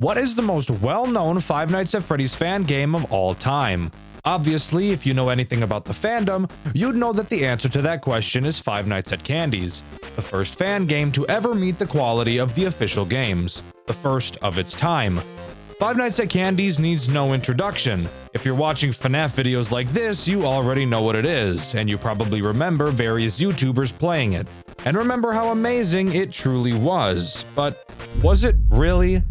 What is the most well-known Five Nights at Freddy's fan game of all time? Obviously, if you know anything about the fandom, you'd know that the answer to that question is Five Nights at Candy's, the first fan game to ever meet the quality of the official games, the first of its time. Five Nights at Candy's needs no introduction. If you're watching FNAF videos like this, you already know what it is, and you probably remember various YouTubers playing it, and remember how amazing it truly was. But was it really?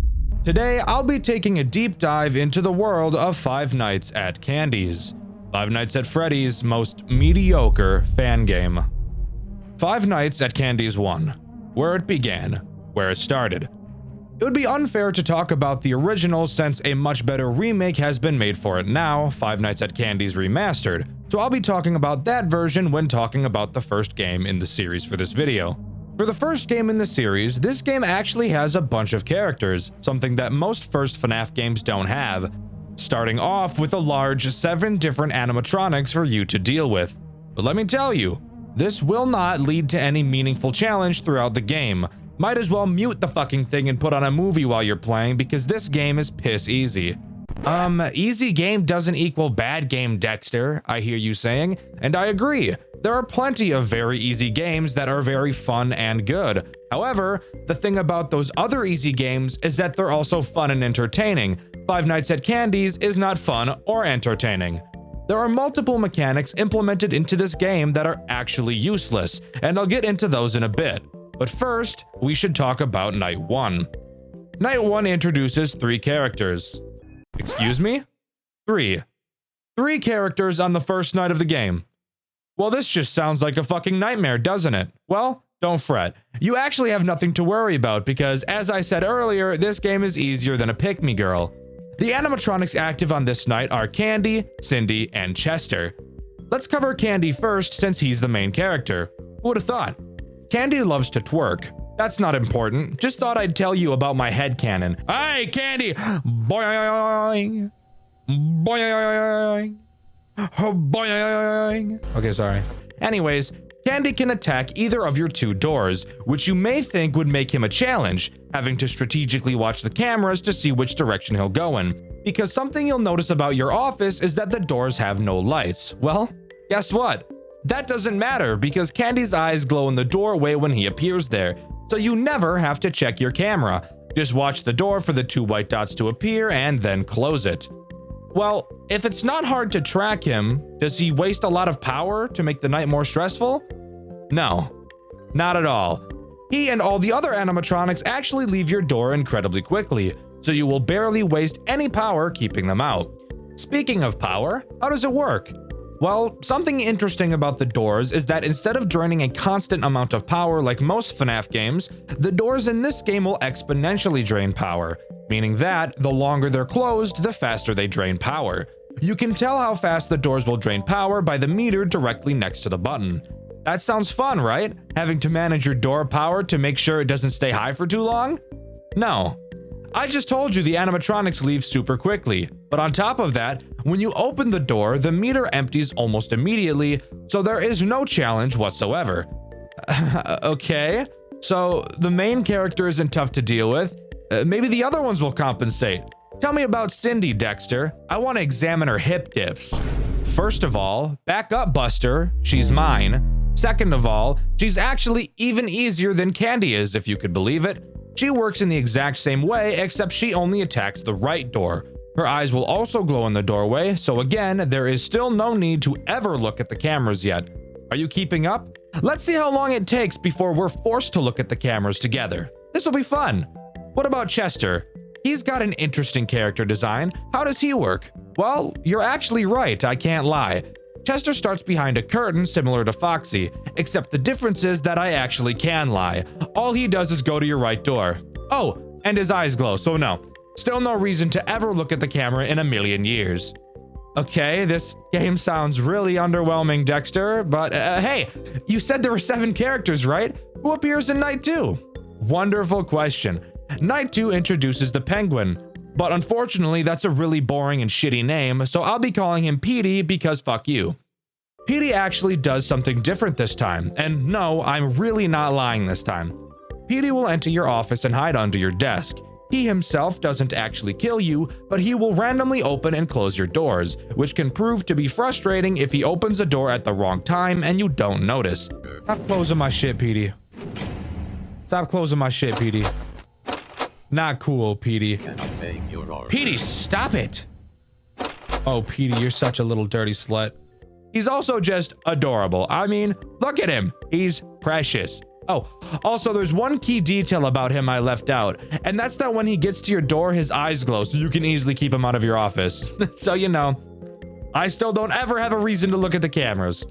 Today, I'll be taking a deep dive into the world of Five Nights at Candy's, Five Nights at Freddy's most mediocre fan game. Five Nights at Candy's 1. Where it began, where it started. It would be unfair to talk about the original since a much better remake has been made for it now, Five Nights at Candy's Remastered, so I'll be talking about that version when talking about the first game in the series for this video. For the first game in the series, this game actually has a bunch of characters, something that most first FNAF games don't have, starting off with a large 7 different animatronics for you to deal with. But let me tell you, this will not lead to any meaningful challenge throughout the game. Might as well mute the fucking thing and put on a movie while you're playing because this game is piss easy. Easy game doesn't equal bad game, Dexter, I hear you saying, and I agree. There are plenty of very easy games that are very fun and good. However, the thing about those other easy games is that they're also fun and entertaining. Five Nights at Candy's is not fun or entertaining. There are multiple mechanics implemented into this game that are actually useless, and I'll get into those in a bit. But first, we should talk about Night 1. Night 1 introduces 3 characters. Excuse me? 3. 3 characters on the first night of the game. Well, this just sounds like a fucking nightmare, doesn't it? Well, don't fret. You actually have nothing to worry about because, as I said earlier, this game is easier than a pick-me-girl. The animatronics active on this night are Candy, Cindy, and Chester. Let's cover Candy first since he's the main character. Who would have thought? Candy loves to twerk. That's not important. Just thought I'd tell you about my headcanon. Hey, Candy! Boing! Boing! Boing! Okay, sorry. Anyways, Candy can attack either of your 2 doors, which you may think would make him a challenge, having to strategically watch the cameras to see which direction he'll go in. Because something you'll notice about your office is that the doors have no lights. Well, guess what? That doesn't matter because Candy's eyes glow in the doorway when he appears there, so you never have to check your camera. Just watch the door for the 2 white dots to appear and then close it. Well, if it's not hard to track him, does he waste a lot of power to make the night more stressful? No, not at all. He and all the other animatronics actually leave your door incredibly quickly, so you will barely waste any power keeping them out. Speaking of power, how does it work? Well, something interesting about the doors is that instead of draining a constant amount of power like most FNAF games, the doors in this game will exponentially drain power, meaning that the longer they're closed, the faster they drain power. You can tell how fast the doors will drain power by the meter directly next to the button. That sounds fun, right? Having to manage your door power to make sure it doesn't stay high for too long? No. I just told you the animatronics leave super quickly, but on top of that, when you open the door, the meter empties almost immediately, so there is no challenge whatsoever. Okay, so the main character isn't tough to deal with. Maybe the other ones will compensate. Tell me about Cindy, Dexter. I want to examine her hip dips. First of all, back up, Buster. She's mine. Second of all, she's actually even easier than Candy is, if you could believe it. She works in the exact same way, except she only attacks the right door. Her eyes will also glow in the doorway, so again, there is still no need to ever look at the cameras yet. Are you keeping up? Let's see how long it takes before we're forced to look at the cameras together. This will be fun. What about Chester? He's got an interesting character design. How does he work? Well, you're actually right, I can't lie. Chester starts behind a curtain similar to Foxy, except the difference is that I actually can lie. All he does is go to your right door. Oh, and his eyes glow, so no. Still no reason to ever look at the camera in a million years. Okay, this game sounds really underwhelming, Dexter, but hey, you said there were 7 characters, right? Who appears in Night 2? Wonderful question. Night 2 introduces the Penguin, but unfortunately that's a really boring and shitty name, so I'll be calling him Petey because fuck you. Petey actually does something different this time, and no, I'm really not lying this time. Petey will enter your office and hide under your desk. He himself doesn't actually kill you, but he will randomly open and close your doors, which can prove to be frustrating if he opens a door at the wrong time and you don't notice. Stop closing my shit, Petey. Stop closing my shit, Petey. Not cool, Petey. Petey, stop it! Oh, Petey, you're such a little dirty slut. He's also just adorable. I mean, look at him. He's precious. Oh, also there's one key detail about him I left out, and that's that when he gets to your door, his eyes glow, so you can easily keep him out of your office. So you know, I still don't ever have a reason to look at the cameras.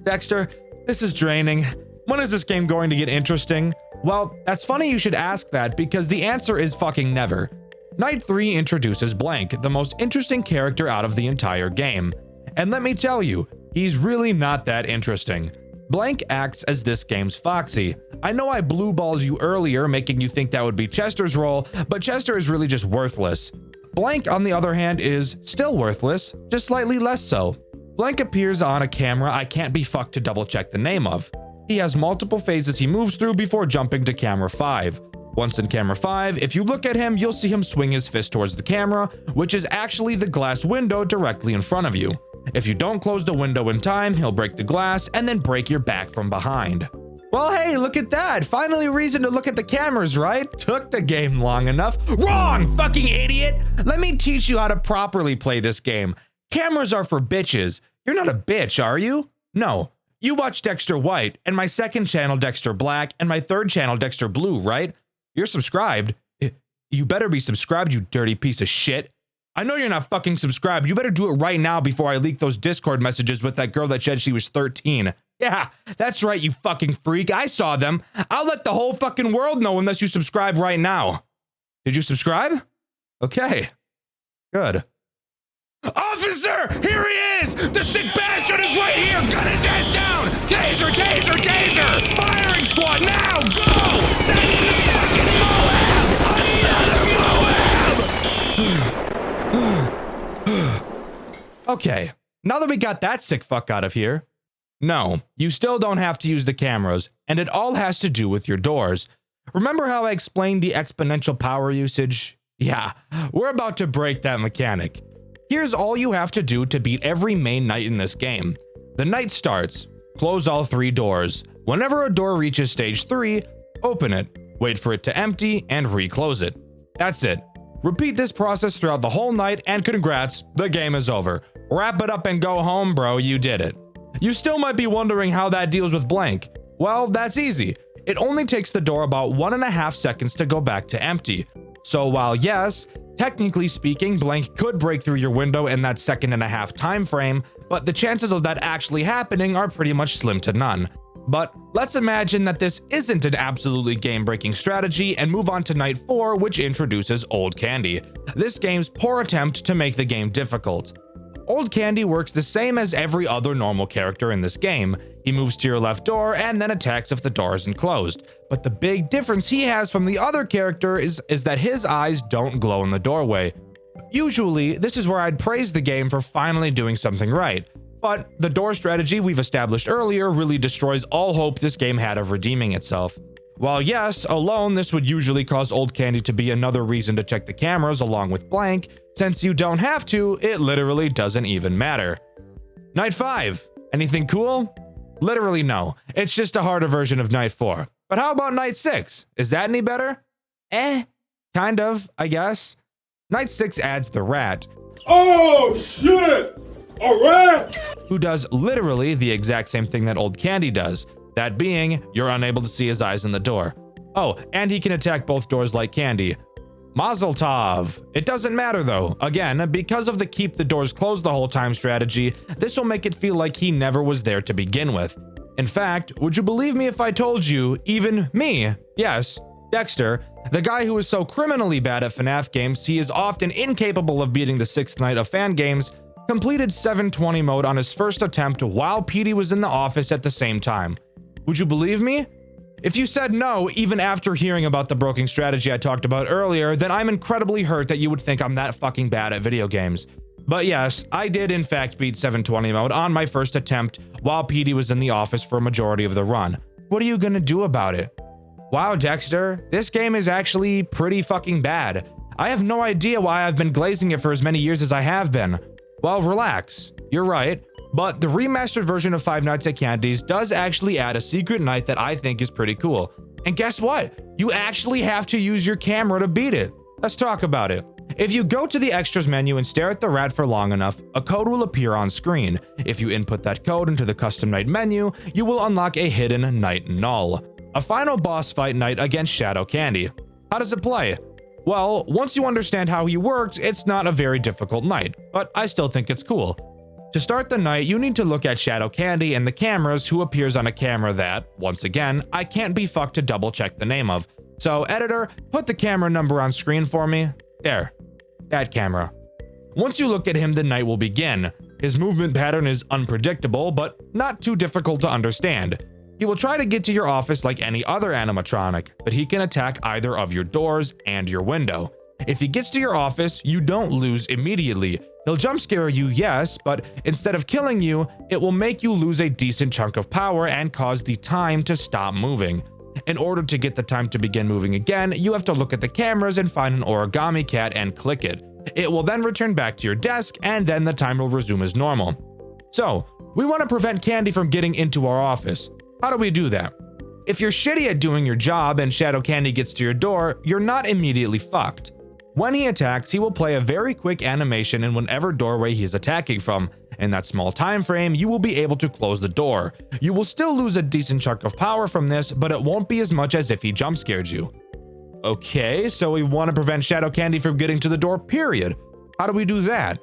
Dexter, this is draining. When is this game going to get interesting? Well, that's funny you should ask that because the answer is fucking never. Night 3 introduces Blank, the most interesting character out of the entire game. And let me tell you, he's really not that interesting. Blank acts as this game's Foxy. I know I blue-balled you earlier, making you think that would be Chester's role, but Chester is really just worthless. Blank, on the other hand, is still worthless, just slightly less so. Blank appears on a camera I can't be fucked to double-check the name of. He has multiple phases he moves through before jumping to camera 5. Once in camera 5, if you look at him, you'll see him swing his fist towards the camera, which is actually the glass window directly in front of you. If you don't close the window in time, he'll break the glass and then break your back from behind. Well, hey, look at that. Finally a reason to look at the cameras, right? Took the game long enough. Wrong, fucking idiot. Let me teach you how to properly play this game. Cameras are for bitches. You're not a bitch, are you? No. You watch Dexter White, and my second channel, Dexter Black, and my third channel, Dexter Blue, right? You're subscribed. You better be subscribed, you dirty piece of shit. I know you're not fucking subscribed. You better do it right now before I leak those Discord messages with that girl that said she was 13. Yeah, that's right, you fucking freak. I saw them. I'll let the whole fucking world know unless you subscribe right now. Did you subscribe? Okay. Good. Officer! Here he is! The sick bastard is right here! Gun his ass down! Taser, taser, taser! Firing squad, now! Go! Send him to fucking Moab! Another Moab! Okay, now that we got that sick fuck out of here. No, you still don't have to use the cameras, and it all has to do with your doors. Remember how I explained the exponential power usage? Yeah, we're about to break that mechanic. Here's all you have to do to beat every main night in this game. The night starts. Close all 3 doors. Whenever a door reaches stage 3, open it, wait for it to empty, and reclose it. That's it. Repeat this process throughout the whole night, and congrats, the game is over. Wrap it up and go home, bro, you did it. You still might be wondering how that deals with Blank. Well, that's easy. It only takes the door about 1.5 seconds to go back to empty. So while yes, technically speaking, Blank could break through your window in that 1.5 time frame, but the chances of that actually happening are pretty much slim to none. But let's imagine that this isn't an absolutely game-breaking strategy and move on to night 4, which introduces Old Candy, this game's poor attempt to make the game difficult. Old Candy works the same as every other normal character in this game. He moves to your left door and then attacks if the door isn't closed. But the big difference he has from the other character is that his eyes don't glow in the doorway. Usually, this is where I'd praise the game for finally doing something right. But the door strategy we've established earlier really destroys all hope this game had of redeeming itself. While yes, alone this would usually cause Old Candy to be another reason to check the cameras along with Blank, since you don't have to, it literally doesn't even matter. Night 5. Anything cool? Literally no. It's just a harder version of Night 4. But how about Night 6? Is that any better? Kind of, I guess. Night 6 adds the Rat. Oh shit! A rat! Who does literally the exact same thing that Old Candy does. That being, you're unable to see his eyes in the door. Oh, and he can attack both doors like Candy. Mazel tov. It doesn't matter though. Again, because of the keep the doors closed the whole time strategy, this will make it feel like he never was there to begin with. In fact, would you believe me if I told you, even me, yes, Dexter, the guy who is so criminally bad at FNAF games he is often incapable of beating the 6th night of fan games, completed 720 mode on his first attempt while Petey was in the office at the same time. Would you believe me? If you said no, even after hearing about the broken strategy I talked about earlier, then I'm incredibly hurt that you would think I'm that fucking bad at video games. But yes, I did in fact beat 720 mode on my first attempt while Petey was in the office for a majority of the run. What are you gonna do about it? Wow, Dexter, this game is actually pretty fucking bad. I have no idea why I've been glazing it for as many years as I have been. Well, relax. You're right. But the remastered version of Five Nights at Candy's does actually add a secret night that I think is pretty cool. And guess what? You actually have to use your camera to beat it. Let's talk about it. If you go to the extras menu and stare at the rat for long enough, a code will appear on screen. If you input that code into the custom night menu, you will unlock a hidden night null, a final boss fight night against Shadow Candy. How does it play? Well, once you understand how he works, it's not a very difficult night, but I still think it's cool. To start the night, you need to look at Shadow Candy and the cameras, who appears on a camera that, once again, I can't be fucked to double check the name of. So editor, put the camera number on screen for me. There, that camera. Once you look at him, the night will begin. His movement pattern is unpredictable, but not too difficult to understand. He will try to get to your office like any other animatronic, but he can attack either of your doors and your window. If he gets to your office, you don't lose immediately. He'll jump scare you, yes, but instead of killing you, it will make you lose a decent chunk of power and cause the time to stop moving. In order to get the time to begin moving again, you have to look at the cameras and find an origami cat and click it. It will then return back to your desk, and then the time will resume as normal. So, we want to prevent Candy from getting into our office. How do we do that? If you're shitty at doing your job and Shadow Candy gets to your door, you're not immediately fucked. When he attacks, he will play a very quick animation in whatever doorway he's attacking from. In that small time frame, you will be able to close the door. You will still lose a decent chunk of power from this, but it won't be as much as if he jump scared you. Okay, so we want to prevent Shadow Candy from getting to the door, period. How do we do that?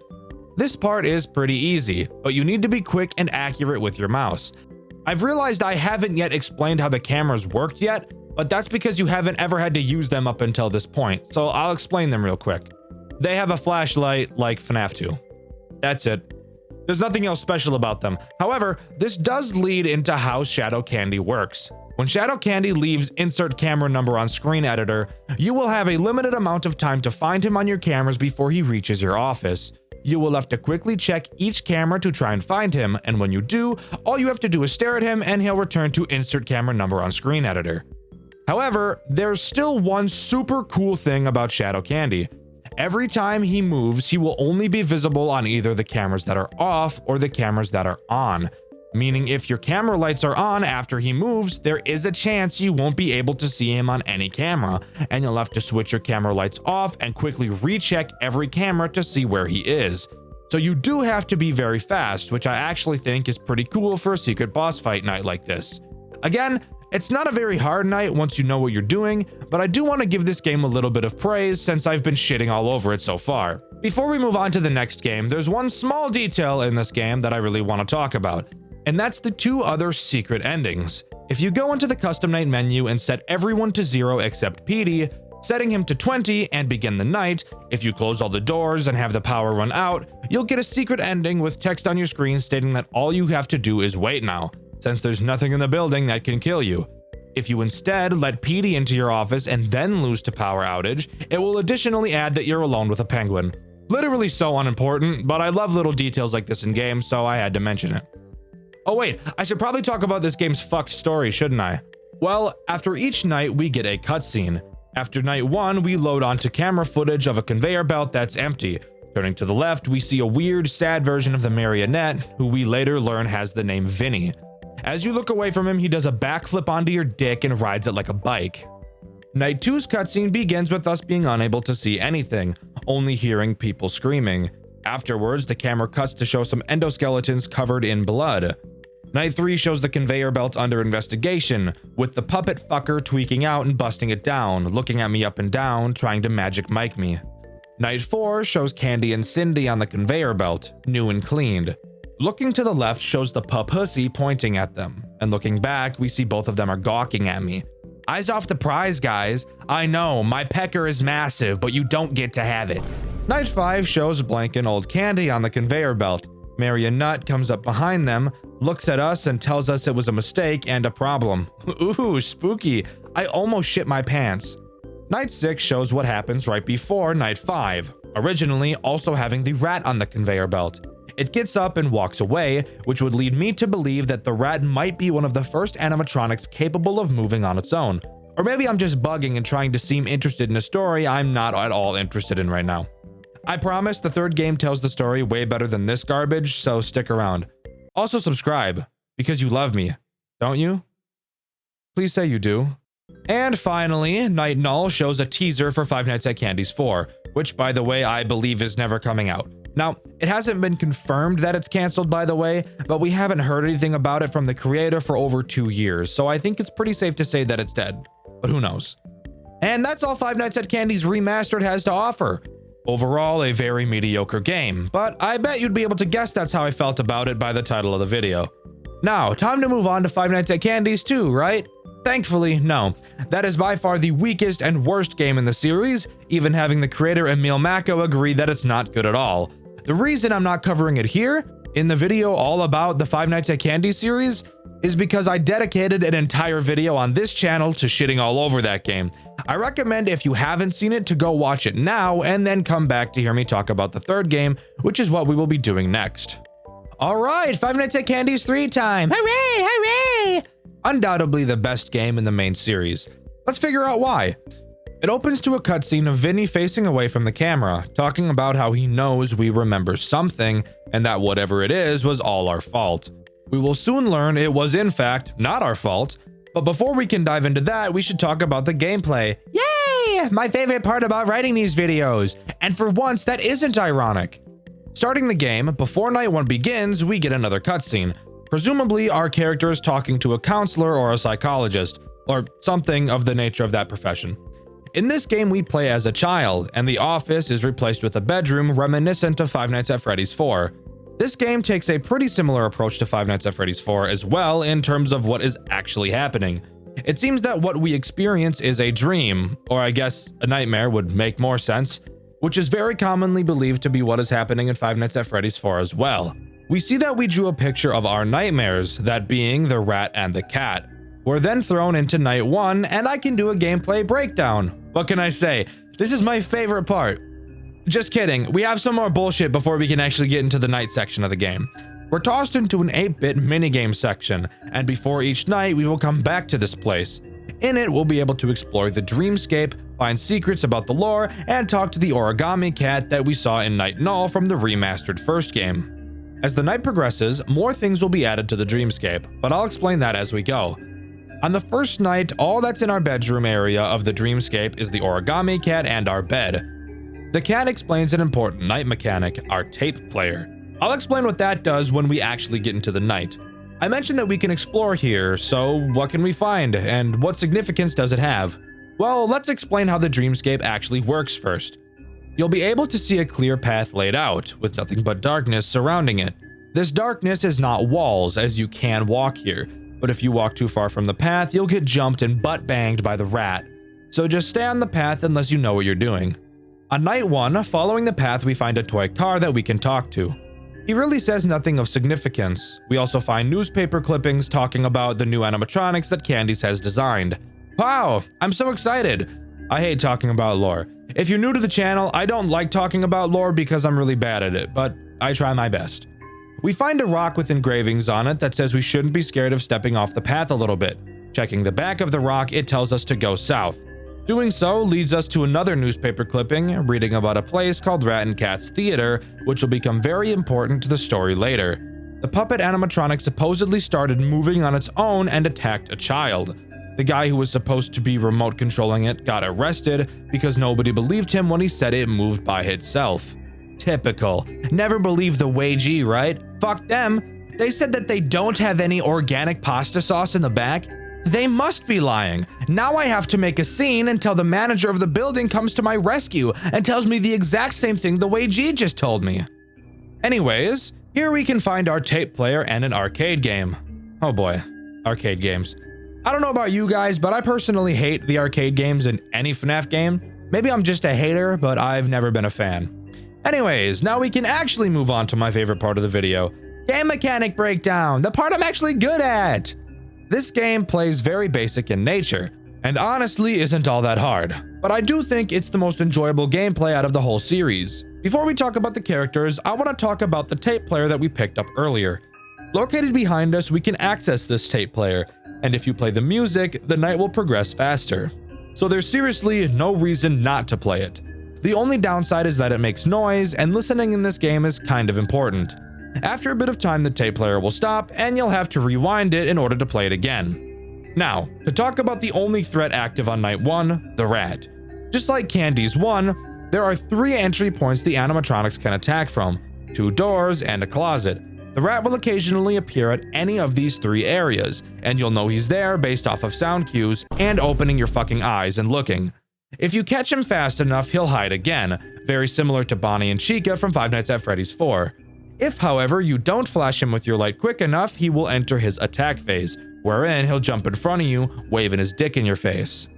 This part is pretty easy, but you need to be quick and accurate with your mouse. I've realized I haven't yet explained how the cameras worked yet, but that's because you haven't ever had to use them up until this point, so I'll explain them real quick. They have a flashlight like FNAF 2. That's it. There's nothing else special about them. However, this does lead into how Shadow Candy works. When Shadow Candy leaves insert camera number on screen editor, you will have a limited amount of time to find him on your cameras before he reaches your office. You will have to quickly check each camera to try and find him, and when you do, all you have to do is stare at him and he'll return to insert camera number on screen editor. However, there's still one super cool thing about Shadow Candy. Every time he moves, he will only be visible on either the cameras that are off or the cameras that are on. Meaning if your camera lights are on after he moves, there is a chance you won't be able to see him on any camera, and you'll have to switch your camera lights off and quickly recheck every camera to see where he is. So you do have to be very fast, which I actually think is pretty cool for a secret boss fight night like this. Again, it's not a very hard night once you know what you're doing, but I do want to give this game a little bit of praise since I've been shitting all over it so far. Before we move on to the next game, there's one small detail in this game that I really want to talk about, and that's the two other secret endings. If you go into the custom night menu and set everyone to 0 except Petey, setting him to 20 and begin the night, if you close all the doors and have the power run out, you'll get a secret ending with text on your screen stating that all you have to do is wait now, since there's nothing in the building that can kill you. If you instead let Petey into your office and then lose to power outage, it will additionally add that you're alone with a penguin. Literally so unimportant, but I love little details like this in games, so I had to mention it. Oh wait, I should probably talk about this game's fucked story, shouldn't I? Well, after each night we get a cutscene. After night 1, we load onto camera footage of a conveyor belt that's empty. Turning to the left, we see a weird, sad version of the marionette, who we later learn has the name Vinnie. As you look away from him, he does a backflip onto your dick and rides it like a bike. Night 2's cutscene begins with us being unable to see anything, only hearing people screaming. Afterwards, the camera cuts to show some endoskeletons covered in blood. Night 3 shows the conveyor belt under investigation, with the puppet fucker tweaking out and busting it down, looking at me up and down, trying to magic mic me. Night 4 shows Candy and Cindy on the conveyor belt, new and cleaned. Looking to the left shows the pussy pointing at them, and looking back, we see both of them are gawking at me. Eyes off the prize, guys. I know, my pecker is massive, but you don't get to have it. Night 5 shows Blank and Old Candy on the conveyor belt. Marionette comes up behind them, looks at us and tells us it was a mistake and a problem. Ooh, spooky. I almost shit my pants. Night 6 shows what happens right before Night 5, originally also having the rat on the conveyor belt. It gets up and walks away, which would lead me to believe that the rat might be one of the first animatronics capable of moving on its own, Or maybe I'm just bugging and trying to seem interested in a story I'm not at all interested in right now. I promise the third game tells the story way better than this garbage, so stick around. Also subscribe, because you love me, don't you? Please say you do. And finally, Night Null shows a teaser for Five Nights at Candy's 4, which by the way, I believe is never coming out. Now, it hasn't been confirmed that it's canceled by the way, but we haven't heard anything about it from the creator for over 2 years, so I think it's pretty safe to say that it's dead, but who knows. And that's all Five Nights at Candy's Remastered has to offer. Overall, a very mediocre game, but I bet you'd be able to guess that's how I felt about it by the title of the video. Now, time to move on to Five Nights at Candy's 2, right? Thankfully, no. That is by far the weakest and worst game in the series, even having the creator Emil Mako agree that it's not good at all. The reason I'm not covering it here, in the video all about the Five Nights at Candy series, is because I dedicated an entire video on this channel to shitting all over that game. I recommend if you haven't seen it to go watch it now and then come back to hear me talk about the third game, which is what we will be doing next. Alright, Five Nights at Candy's 3 time! Hooray! Hooray! Undoubtedly the best game in the main series. Let's figure out why. It opens to a cutscene of Vinnie facing away from the camera, talking about how he knows we remember something, and that whatever it is was all our fault. We will soon learn it was in fact not our fault, but before we can dive into that, we should talk about the gameplay. Yay! My favorite part about writing these videos, and for once that isn't ironic. Starting the game, before night 1 begins, we get another cutscene. Presumably our character is talking to a counselor or a psychologist, or something of the nature of that profession. In this game we play as a child, and the office is replaced with a bedroom reminiscent of Five Nights at Freddy's 4. This game takes a pretty similar approach to Five Nights at Freddy's 4 as well in terms of what is actually happening. It seems that what we experience is a dream, or I guess a nightmare would make more sense, which is very commonly believed to be what is happening in Five Nights at Freddy's 4 as well. We see that we drew a picture of our nightmares, that being the rat and the cat. We're then thrown into night 1 and I can do a gameplay breakdown. What can I say? This is my favorite part. Just kidding, we have some more bullshit before we can actually get into the night section of the game. We're tossed into an 8-bit minigame section, and before each night we will come back to this place. In it, we'll be able to explore the Dreamscape, find secrets about the lore, and talk to the origami cat that we saw in Night Null from the remastered first game. As the night progresses, more things will be added to the Dreamscape, but I'll explain that as we go. On the first night, all that's in our bedroom area of the Dreamscape is the origami cat and our bed. The cat explains an important night mechanic, our tape player. I'll explain what that does when we actually get into the night. I mentioned that we can explore here, so what can we find, and what significance does it have? Well, let's explain how the Dreamscape actually works first. You'll be able to see a clear path laid out, with nothing but darkness surrounding it. This darkness is not walls, as you can walk here, but if you walk too far from the path, you'll get jumped and butt-banged by the rat. So just stay on the path unless you know what you're doing. On night 1, following the path, we find a toy car that we can talk to. He really says nothing of significance. We also find newspaper clippings talking about the new animatronics that Candice has designed. Wow, I'm so excited! I hate talking about lore. If you're new to the channel, I don't like talking about lore because I'm really bad at it, but I try my best. We find a rock with engravings on it that says we shouldn't be scared of stepping off the path a little bit. Checking the back of the rock, it tells us to go south. Doing so leads us to another newspaper clipping, reading about a place called Rat and Cat's Theater, which will become very important to the story later. The puppet animatronic supposedly started moving on its own and attacked a child. The guy who was supposed to be remote controlling it got arrested because nobody believed him when he said it moved by itself. Typical. Never believe the wagee, right? Fuck them. They said that they don't have any organic pasta sauce in the back. They must be lying. Now I have to make a scene until the manager of the building comes to my rescue and tells me the exact same thing the wagee just told me. Anyways, here we can find our tape player and an arcade game. Oh boy, arcade games. I don't know about you guys, but I personally hate the arcade games in any FNAF game. Maybe I'm just a hater, but I've never been a fan. Anyways, now we can actually move on to my favorite part of the video. Game mechanic breakdown, the part I'm actually good at. This game plays very basic in nature, and honestly isn't all that hard, but I do think it's the most enjoyable gameplay out of the whole series. Before we talk about the characters, I want to talk about the tape player that we picked up earlier. Located behind us, we can access this tape player, and if you play the music, the night will progress faster. So there's seriously no reason not to play it. The only downside is that it makes noise, and listening in this game is kind of important. After a bit of time, the tape player will stop, and you'll have to rewind it in order to play it again. Now, to talk about the only threat active on night 1, the rat. Just like Candy's 1, there are 3 entry points the animatronics can attack from, 2 doors and a closet. The rat will occasionally appear at any of these 3 areas, and you'll know he's there based off of sound cues and opening your fucking eyes and looking. If you catch him fast enough, he'll hide again, very similar to Bonnie and Chica from Five Nights at Freddy's 4. If, however, you don't flash him with your light quick enough, he will enter his attack phase, wherein he'll jump in front of you, waving his dick in your face.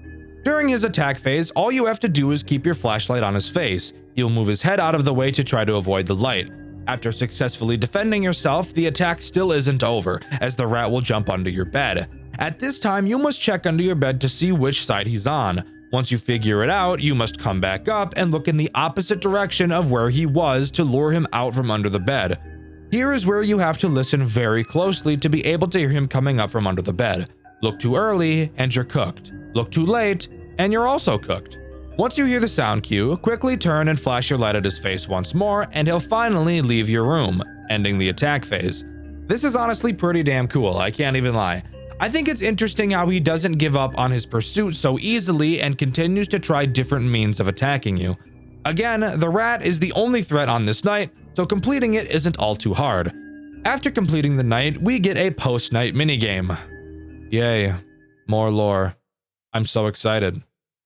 During his attack phase, all you have to do is keep your flashlight on his face. He'll move his head out of the way to try to avoid the light. After successfully defending yourself, the attack still isn't over, as the rat will jump under your bed. At this time, you must check under your bed to see which side he's on. Once you figure it out, you must come back up and look in the opposite direction of where he was to lure him out from under the bed. Here is where you have to listen very closely to be able to hear him coming up from under the bed. Look too early, and you're cooked. Look too late, and you're also cooked. Once you hear the sound cue, quickly turn and flash your light at his face once more, and he'll finally leave your room, ending the attack phase. This is honestly pretty damn cool, I can't even lie. I think it's interesting how he doesn't give up on his pursuit so easily and continues to try different means of attacking you. Again, the rat is the only threat on this night, so completing it isn't all too hard. After completing the night, we get a post-night minigame. Yay, more lore. I'm so excited.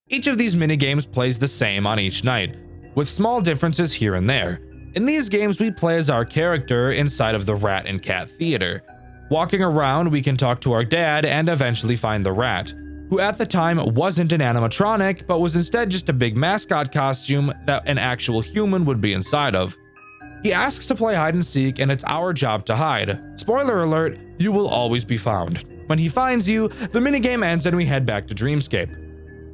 Each of these minigames plays the same on each night, with small differences here and there. In these games, we play as our character inside of the rat and cat theater. Walking around, we can talk to our dad and eventually find the rat, who at the time wasn't an animatronic, but was instead just a big mascot costume that an actual human would be inside of. He asks to play hide and seek, and it's our job to hide. Spoiler alert, you will always be found. When he finds you, the minigame ends and we head back to Dreamscape.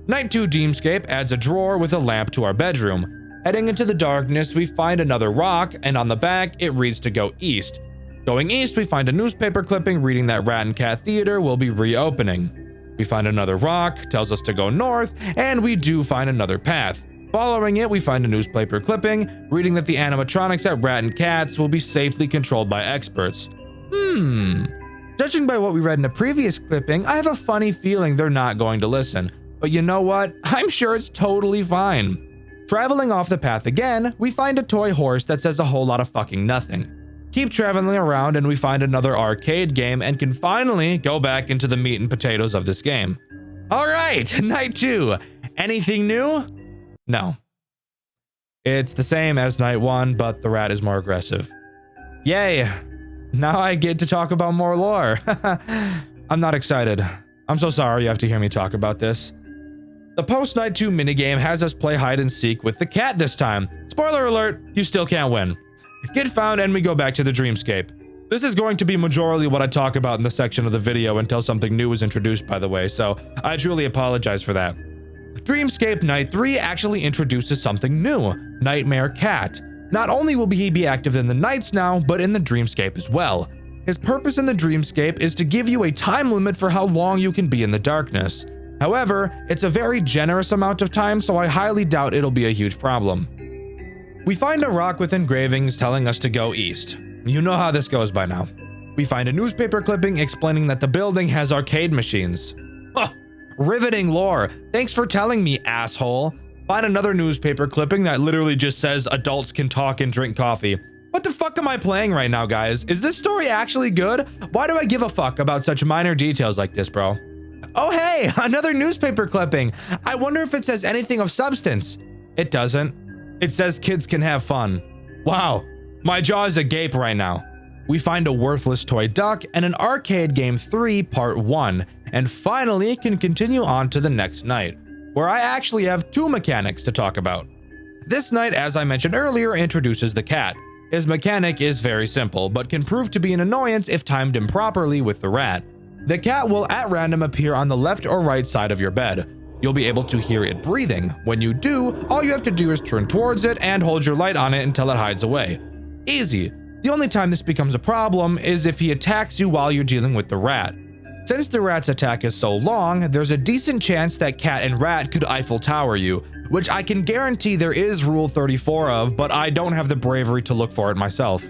Night 2 Dreamscape adds a drawer with a lamp to our bedroom. Heading into the darkness, we find another rock, and on the back, it reads to go east. Going east, we find a newspaper clipping reading that Rat and Cat Theater will be reopening. We find another rock, tells us to go north, and we do find another path. Following it, we find a newspaper clipping reading that the animatronics at Rat and Cats will be safely controlled by experts. Judging by what we read in a previous clipping, I have a funny feeling they're not going to listen. But you know what? I'm sure it's totally fine. Traveling off the path again, we find a toy horse that says a whole lot of fucking nothing. Keep traveling around and we find another arcade game and can finally go back into the meat and potatoes of this game. All right, night 2. Anything new? No. It's the same as night 1, but the rat is more aggressive. Yay. Now I get to talk about more lore. I'm not excited. I'm so sorry you have to hear me talk about this. The post-night 2 minigame has us play hide and seek with the cat this time. Spoiler alert, you still can't win. Get found and we go back to the Dreamscape. This is going to be majorly what I talk about in the section of the video until something new is introduced, by the way, so I truly apologize for that. Dreamscape Night 3 actually introduces something new, Nightmare Cat. Not only will he be active in the nights now, but in the Dreamscape as well. His purpose in the Dreamscape is to give you a time limit for how long you can be in the darkness. However, it's a very generous amount of time, so I highly doubt it'll be a huge problem. We find a rock with engravings telling us to go east. You know how this goes by now. We find a newspaper clipping explaining that the building has arcade machines. Huh, riveting lore. Thanks for telling me, asshole. Find another newspaper clipping that literally just says adults can talk and drink coffee. What the fuck am I playing right now, guys? Is this story actually good? Why do I give a fuck about such minor details like this, bro? Oh hey, another newspaper clipping. I wonder if it says anything of substance. It doesn't. It says kids can have fun. Wow, my jaw is agape right now. We find a worthless toy duck and an arcade game 3 part 1, and finally can continue on to the next night, where I actually have 2 mechanics to talk about. This night, as I mentioned earlier, introduces the cat. His mechanic is very simple, but can prove to be an annoyance if timed improperly with the rat. The cat will at random appear on the left or right side of your bed. You'll be able to hear it breathing. When you do, all you have to do is turn towards it and hold your light on it until it hides away. Easy. The only time this becomes a problem is if he attacks you while you're dealing with the rat. Since the rat's attack is so long, there's a decent chance that cat and rat could Eiffel Tower you, which I can guarantee there is rule 34 of, but I don't have the bravery to look for it myself.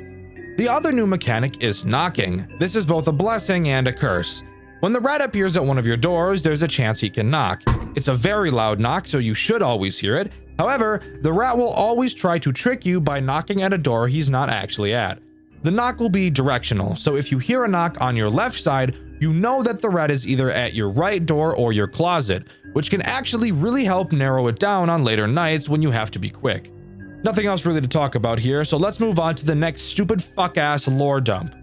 The other new mechanic is knocking. This is both a blessing and a curse. When the rat appears at one of your doors, there's a chance he can knock. It's a very loud knock, so you should always hear it. However, the rat will always try to trick you by knocking at a door he's not actually at. The knock will be directional, so if you hear a knock on your left side, you know that the rat is either at your right door or your closet, which can actually really help narrow it down on later nights when you have to be quick. Nothing else really to talk about here, so let's move on to the next stupid fuck-ass lore dump.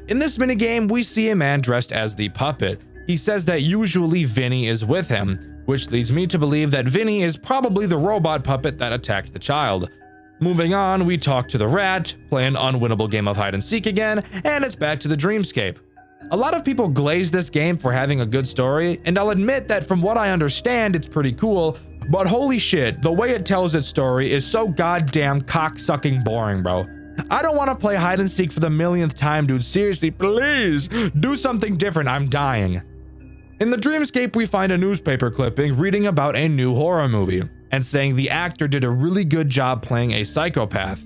In this minigame, we see a man dressed as the puppet. He says that usually Vinnie is with him, which leads me to believe that Vinnie is probably the robot puppet that attacked the child. Moving on, we talk to the rat, play an unwinnable game of hide and seek again, and it's back to the Dreamscape. A lot of people glaze this game for having a good story, and I'll admit that from what I understand, it's pretty cool, but holy shit, the way it tells its story is so goddamn cock-sucking boring, bro. I don't want to play hide and seek for the millionth time, dude. Seriously, please, do something different, I'm dying. In the Dreamscape, we find a newspaper clipping reading about a new horror movie, and saying the actor did a really good job playing a psychopath.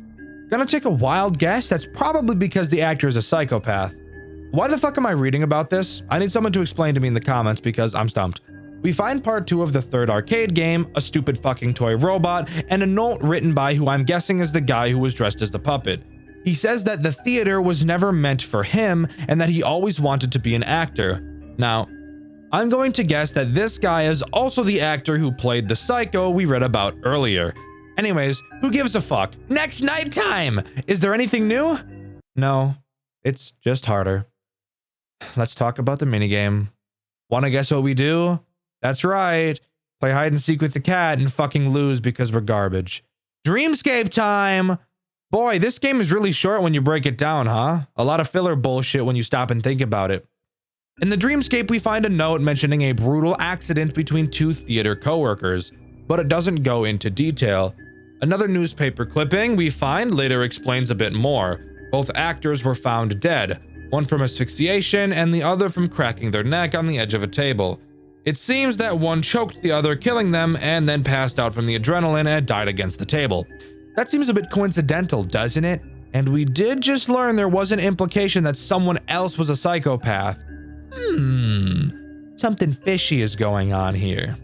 Gonna take a wild guess, that's probably because the actor is a psychopath. Why the fuck am I reading about this? I need someone to explain to me in the comments because I'm stumped. We find part 2 of the third arcade game, a stupid fucking toy robot, and a note written by who I'm guessing is the guy who was dressed as the puppet. He says that the theater was never meant for him and that he always wanted to be an actor. Now, I'm going to guess that this guy is also the actor who played the psycho we read about earlier. Anyways, who gives a fuck? Next nighttime! Is there anything new? No, it's just harder. Let's talk about the minigame. Wanna guess what we do? That's right. Play hide and seek with the cat and fucking lose because we're garbage. Dreamscape time! Boy, this game is really short when you break it down, huh? A lot of filler bullshit when you stop and think about it. In the Dreamscape, we find a note mentioning a brutal accident between 2 theater coworkers, but it doesn't go into detail. Another newspaper clipping we find later explains a bit more. Both actors were found dead, one from asphyxiation and the other from cracking their neck on the edge of a table. It seems that one choked the other, killing them, and then passed out from the adrenaline and died against the table. That seems a bit coincidental, doesn't it? And we did just learn there was an implication that someone else was a psychopath. Something fishy is going on here.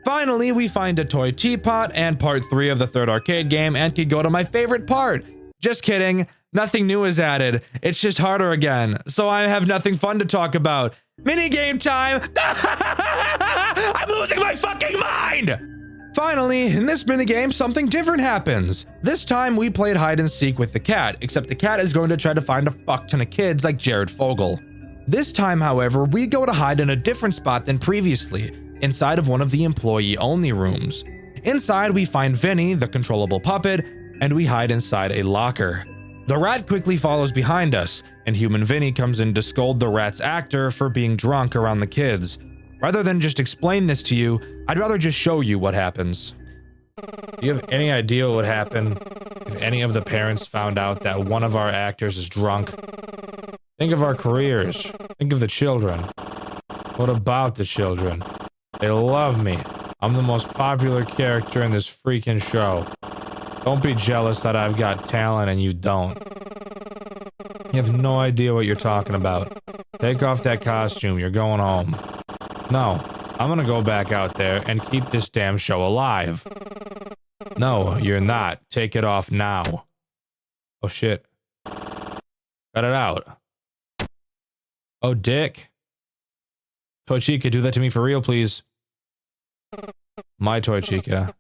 Finally, we find a toy teapot and part 3 of the third arcade game and can go to my favorite part. Just kidding, nothing new is added. It's just harder again, so I have nothing fun to talk about. Minigame time! I'm losing my fucking mind! Finally, in this minigame, something different happens. This time, we played hide and seek with the cat, except the cat is going to try to find a fuck ton of kids like Jared Fogle. This time, however, we go to hide in a different spot than previously, inside of one of the employee-only rooms. Inside, we find Vinnie, the controllable puppet, and we hide inside a locker. The rat quickly follows behind us, and human Vinnie comes in to scold the rat's actor for being drunk around the kids. Rather than just explain this to you, I'd rather just show you what happens. Do you have any idea what would happen if any of the parents found out that one of our actors is drunk? Think of our careers. Think of the children. What about the children? They love me. I'm the most popular character in this freaking show. Don't be jealous that I've got talent and you don't. You have no idea what you're talking about. Take off that costume, you're going home. No, I'm gonna go back out there and keep this damn show alive. No, you're not. Take it off now. Oh shit. Cut it out. Oh, dick. Toy Chica, do that to me for real, please. My Toy Chica.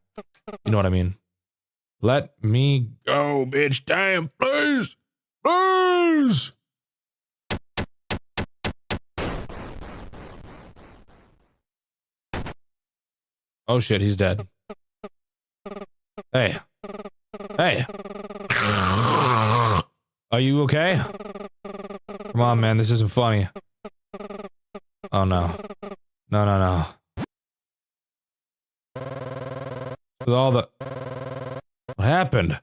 You know what I mean. Let me go, bitch. Damn, please. Please. Oh shit, he's dead. Hey. Hey. Are you okay? Come on, man, this isn't funny. Oh no. No, no, no. With all the... What happened?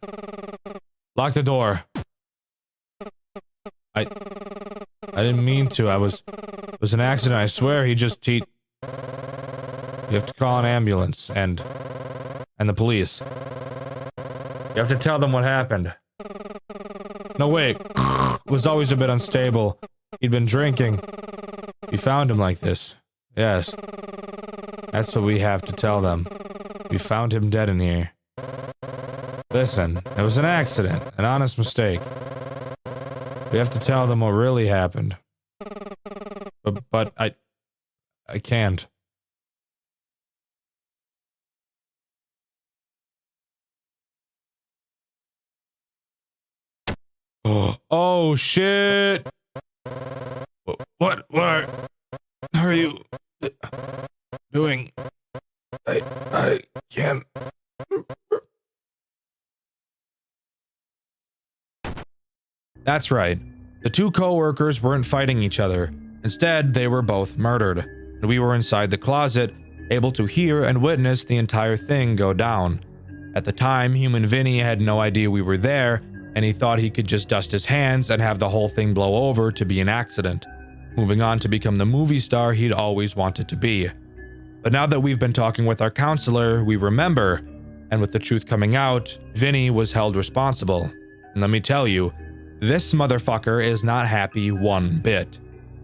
Lock the door. I didn't mean to. I was was an accident, I swear. He just, You have to call an ambulance and the police. You have to tell them what happened. No, wait. Was always a bit unstable. He'd been drinking. We found him like this. Yes. That's what we have to tell them. We found him dead in here. Listen, it was an accident, an honest mistake. We have to tell them what really happened. But I can't. Oh shit! What are you doing? I can't. That's right. The two co-workers weren't fighting each other. Instead, they were both murdered, and we were inside the closet, able to hear and witness the entire thing go down. At the time, human Vinnie had no idea we were there, and he thought he could just dust his hands and have the whole thing blow over to be an accident, moving on to become the movie star he'd always wanted to be. But now that we've been talking with our counselor, we remember, and with the truth coming out, Vinnie was held responsible. And let me tell you, this motherfucker is not happy one bit.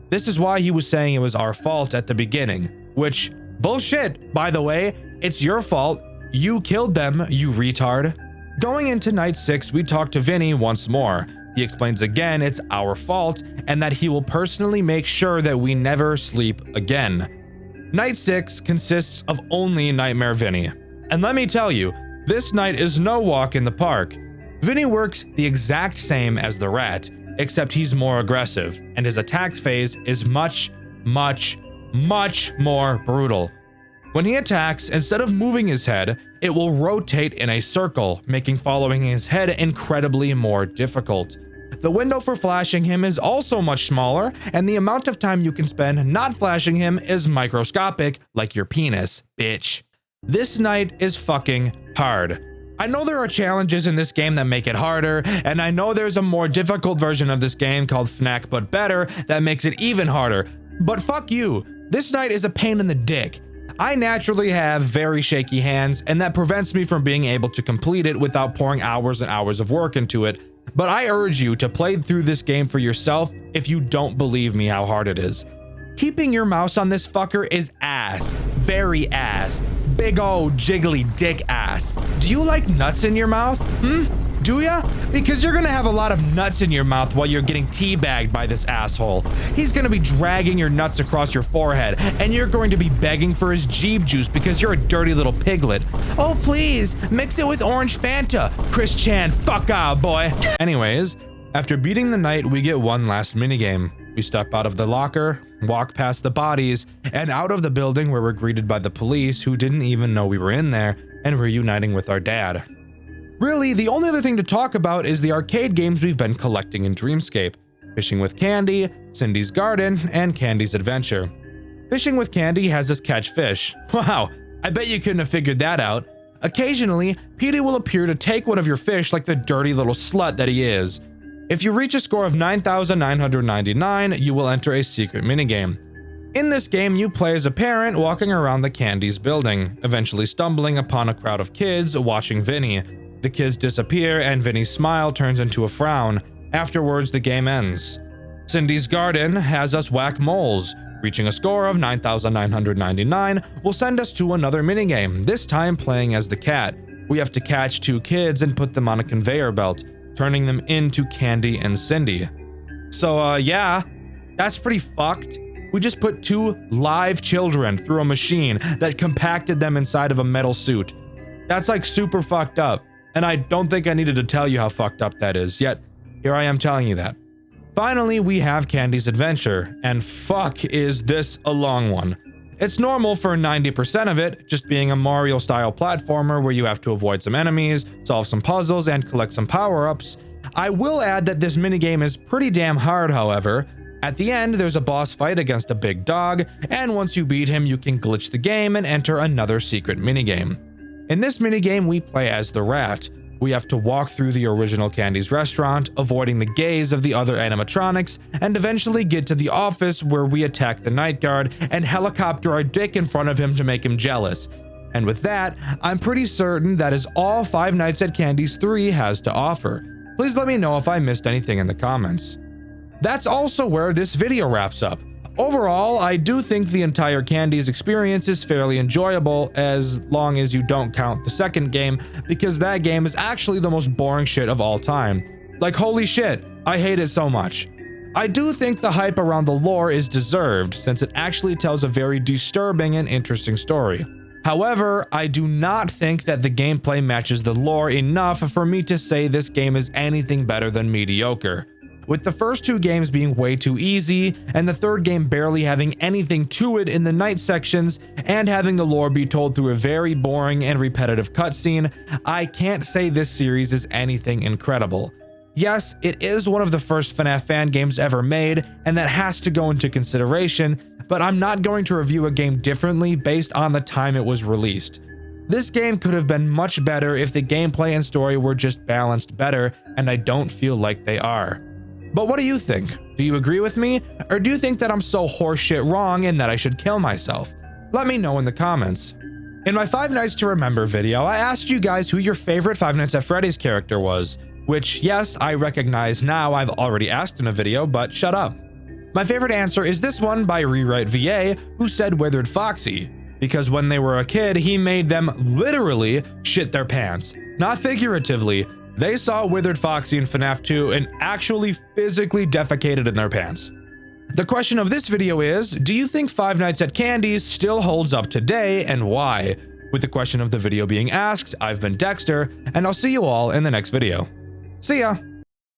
This is why he was saying it was our fault at the beginning, which, bullshit, by the way. It's your fault. You killed them, you retard. Going into night 6, we talked to Vinnie once more. He explains again it's our fault and that he will personally make sure that we never sleep again. Night 6 consists of only Nightmare Vinnie. And let me tell you, this night is no walk in the park. Vinnie works the exact same as the rat, except he's more aggressive, and his attack phase is much more brutal. When he attacks, instead of moving his head, it will rotate in a circle, making following his head incredibly more difficult. The window for flashing him is also much smaller, and the amount of time you can spend not flashing him is microscopic, like your penis, bitch. This night is fucking hard. I know there are challenges in this game that make it harder, and I know there's a more difficult version of this game called FNAC but better that makes it even harder, but fuck you. This night is a pain in the dick. I naturally have very shaky hands, and that prevents me from being able to complete it without pouring hours and hours of work into it, but I urge you to play through this game for yourself if you don't believe me how hard it is. Keeping your mouse on this fucker is ass. Very ass. Big ol' jiggly dick ass. Do you like nuts in your mouth? Do ya? Because you're gonna have a lot of nuts in your mouth while you're getting teabagged by this asshole. He's gonna be dragging your nuts across your forehead, and you're going to be begging for his Jeeb juice because you're a dirty little piglet. Oh please, mix it with orange Fanta. Chris Chan, fuck off, boy. Anyways, after beating the night, we get one last minigame. We step out of the locker, walk past the bodies, and out of the building where we're greeted by the police who didn't even know we were in there, and reuniting with our dad. Really, the only other thing to talk about is the arcade games we've been collecting in Dreamscape. Fishing with Candy, Cindy's Garden, and Candy's Adventure. Fishing with Candy has us catch fish. Wow, I bet you couldn't have figured that out. Occasionally, Petey will appear to take one of your fish like the dirty little slut that he is. If you reach a score of 9,999, you will enter a secret minigame. In this game, you play as a parent walking around the Candy's building, eventually stumbling upon a crowd of kids watching Vinnie. The kids disappear and Vinnie's smile turns into a frown. Afterwards, the game ends. Cindy's Garden has us whack moles. Reaching a score of 9,999 will send us to another minigame, this time playing as the cat. We have to catch 2 kids and put them on a conveyor belt, turning them into Candy and Cindy. So yeah, that's pretty fucked. We just put 2 live children through a machine that compacted them inside of a metal suit. That's like super fucked up, and I don't think I needed to tell you how fucked up that is, yet here I am telling you that. Finally, we have Candy's Adventure, and fuck is this a long one. It's normal for 90% of it, just being a Mario-style platformer where you have to avoid some enemies, solve some puzzles, and collect some power-ups. I will add that this minigame is pretty damn hard, however. At the end, there's a boss fight against a big dog, and once you beat him, you can glitch the game and enter another secret minigame. In this minigame, we play as the rat. We have to walk through the original Candy's restaurant, avoiding the gaze of the other animatronics, and eventually get to the office where we attack the night guard and helicopter our dick in front of him to make him jealous. And with that, I'm pretty certain that is all Five Nights at Candy's 3 has to offer. Please let me know if I missed anything in the comments. That's also where this video wraps up. Overall, I do think the entire Candy's experience is fairly enjoyable as long as you don't count the second game, because that game is actually the most boring shit of all time. Like, holy shit, I hate it so much. I do think the hype around the lore is deserved, since it actually tells a very disturbing and interesting story. However, I do not think that the gameplay matches the lore enough for me to say this game is anything better than mediocre. With the first two games being way too easy, and the third game barely having anything to it in the night sections, and having the lore be told through a very boring and repetitive cutscene, I can't say this series is anything incredible. Yes, it is one of the first FNAF fan games ever made, and that has to go into consideration, but I'm not going to review a game differently based on the time it was released. This game could have been much better if the gameplay and story were just balanced better, and I don't feel like they are. But what do you think? Do you agree with me? Or do you think that I'm so horseshit wrong and that I should kill myself? Let me know in the comments. In my 5 Nights to Remember video, I asked you guys who your favorite Five Nights at Freddy's character was, which, yes, I recognize now I've already asked in a video, but shut up. My favorite answer is this one by Rewrite VA, who said Withered Foxy, because when they were a kid, he made them literally shit their pants, not figuratively. They saw Withered Foxy in FNAF 2 and actually physically defecated in their pants. The question of this video is, do you think Five Nights at Candy's still holds up today, and why? With the question of the video being asked, I've been Dexter, and I'll see you all in the next video. See ya!